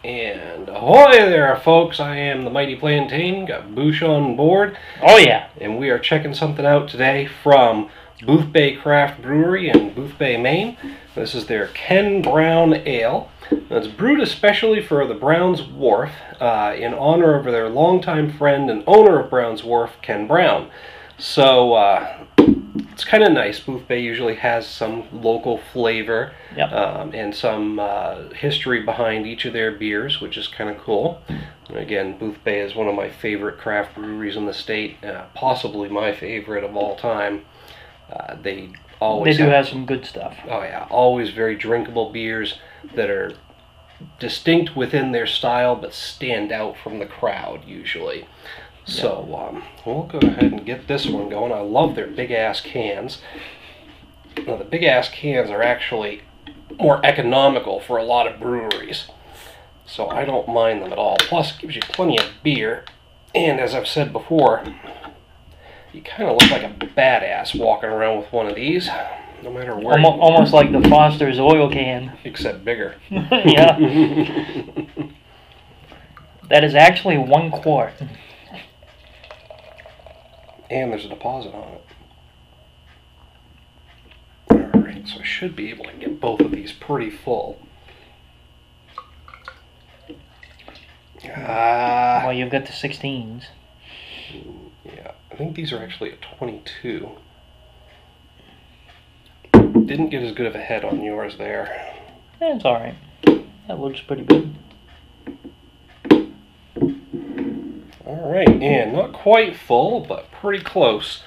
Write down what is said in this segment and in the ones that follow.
And ahoy there, folks! I am the Mighty Plantain, got Boosh on board. Oh, yeah. And we are checking something out today from Boothbay Craft Brewery in Boothbay, Maine. This is their Ken Brown Ale. It's brewed especially for the Browns Wharf in honor of their longtime friend and owner of Browns Wharf, Ken Brown. So it's kind of nice. Boothbay usually has some local flavor. Yep. And some history behind each of their beers, which is kind of cool. And again, Boothbay is one of my favorite craft breweries in the state, possibly my favorite of all time. They always have some good stuff. Oh yeah, always very drinkable beers that are distinct within their style, but stand out from the crowd usually. So we'll go ahead and get this one going. I love their big ass cans. Now the big ass cans are actually more economical for a lot of breweries, so I don't mind them at all. Plus, it gives you plenty of beer, and as I've said before, you kind of look like a badass walking around with one of these, no matter where. Almost like the Foster's oil can. Except bigger. Yeah. That is actually 1 quart. And there's a deposit on it. Alright, so I should be able to get both of these pretty full. Well, you've got the 16s. Yeah, I think these are actually a 22. Didn't get as good of a head on yours there. That's alright. That looks pretty good. Alright, and not quite full, but pretty close.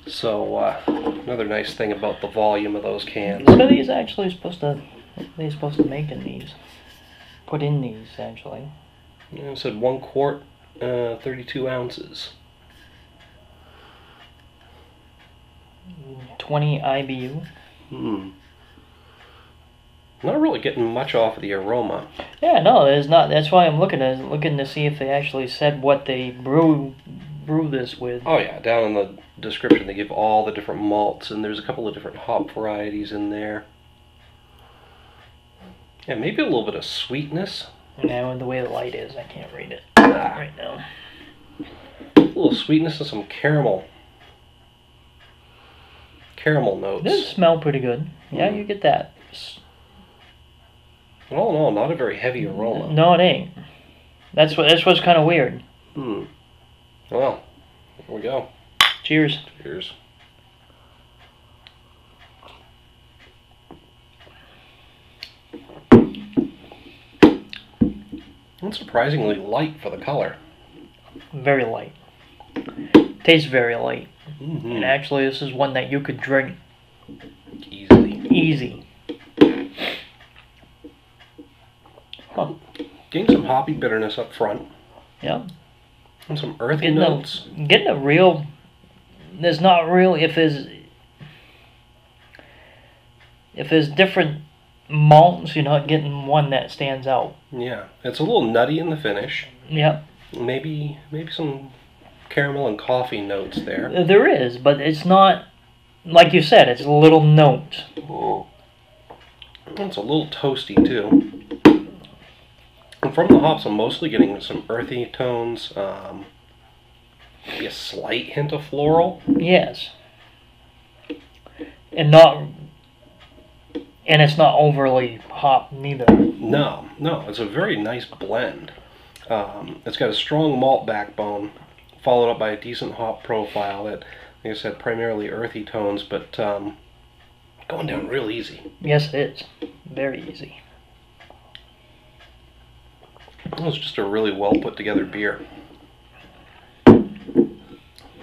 So, another nice thing about the volume of those cans. What are these actually supposed to... What are they supposed to make in these? Put in these, actually. Yeah, it said 1 quart, 32 ounces. 20 IBU. Not really getting much off of the aroma. Yeah, no, there's not. That's why I'm looking to see if they actually said what they brew this with. Oh yeah, down in the description they give all the different malts, and there's a couple of different hop varieties in there. Yeah, maybe a little bit of sweetness. Now, the way the light is, I can't read it right now. A little sweetness and some caramel notes. This smell pretty good. Yeah, you get that. All in all, not a very heavy aroma. No, it ain't. That's what's kind of weird. Well, here we go. Cheers. Cheers. It's surprisingly light for the color. Very light. Tastes very light. And actually, this is one that you could drink easy. Huh. Getting some hoppy bitterness up front. Yeah. And some earthy notes. Getting a real... There's not really... If there's different malts, you're not getting one that stands out. Yeah. It's a little nutty in the finish. Yep. Maybe some caramel and coffee notes there. There is, but it's not... Like you said, it's little notes. It's a little toasty, too. And from the hops, I'm mostly getting some earthy tones, maybe a slight hint of floral. Yes. And it's not overly hop neither. No, it's a very nice blend. It's got a strong malt backbone, followed up by a decent hop profile that, like I said, primarily earthy tones, but going down real easy. Yes, it is. Very easy. It's just a really well put together beer. I'm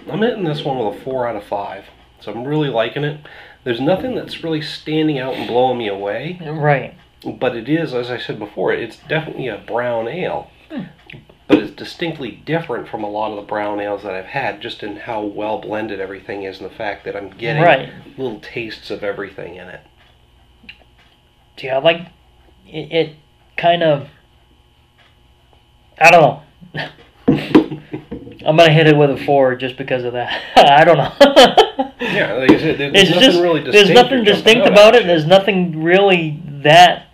hitting this one with a 4 out of 5, so I'm really liking it. There's nothing that's really standing out and blowing me away. Right. But it is, as I said before, it's definitely a brown ale. But it's distinctly different from a lot of the brown ales that I've had, just in how well blended everything is and the fact that I'm getting little tastes of everything in it. Yeah, like, it kind of... I don't know. I'm going to hit it with a 4 just because of that. I don't know. Yeah, like I said, there's nothing really distinct. There's nothing distinct about it. There's nothing really that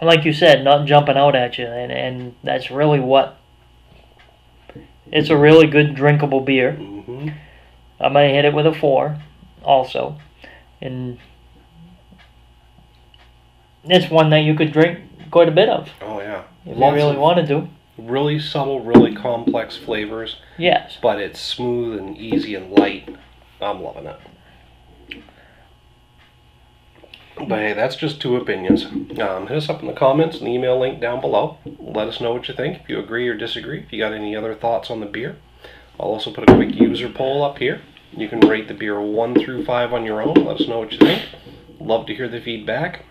like you said, not jumping out at you, and that's really what. It's a really good drinkable beer. Mm-hmm. I might hit it with a 4, also, and it's one that you could drink quite a bit of. Oh yeah, if you really wanted to. Really subtle, really complex flavors. Yes. But it's smooth and easy and light. I'm loving it. But hey, that's just 2 opinions. Hit us up in the comments and the email link down below. Let us know what you think, if you agree or disagree, if you got any other thoughts on the beer. I'll also put a quick user poll up here. You can rate the beer 1 through 5 on your own. Let us know what you think. Love to hear the feedback.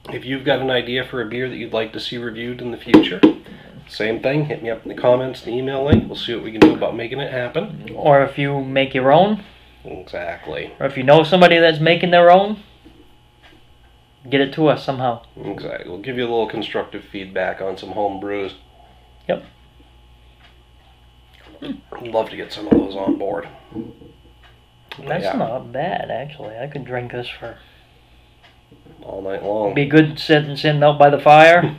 If you've got an idea for a beer that you'd like to see reviewed in the future, same thing. Hit me up in the comments and the email link. We'll see what we can do about making it happen. Or if you make your own. Exactly. Or if you know somebody that's making their own, get it to us somehow. Exactly. We'll give you a little constructive feedback on some home brews. Yep. I'd love to get some of those on board. That's not bad, actually. I could drink this for all night long. Be good sitting out by the fire.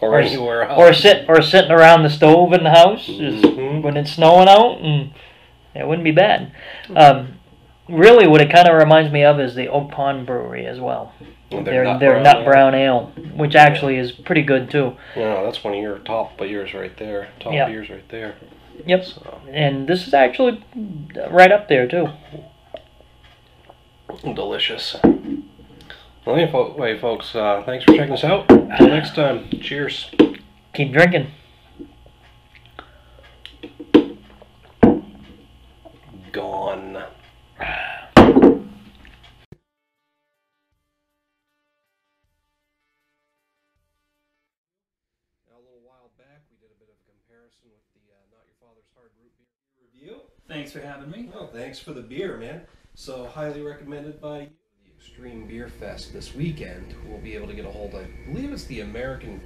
or anywhere else. Or sitting around the stove in the house when it's snowing out, and it wouldn't be bad. Really, what it kind of reminds me of is the Oak Pond Brewery as well. Their nut brown ale, which actually is pretty good too. Yeah, that's one of your top beers right there. Top beers right there. Yep. So. And this is actually right up there too. Delicious. Well, anyway, folks, thanks for checking us out. Until next time, cheers. Keep drinking. Gone. Back, we did a bit of a comparison with the Not Your Father's Hard Root Beer review. Thanks for having me. Well, thanks for the beer, man. So, highly recommended by you. The Extreme Beer Fest this weekend. We'll be able to get a hold of, I believe it's the American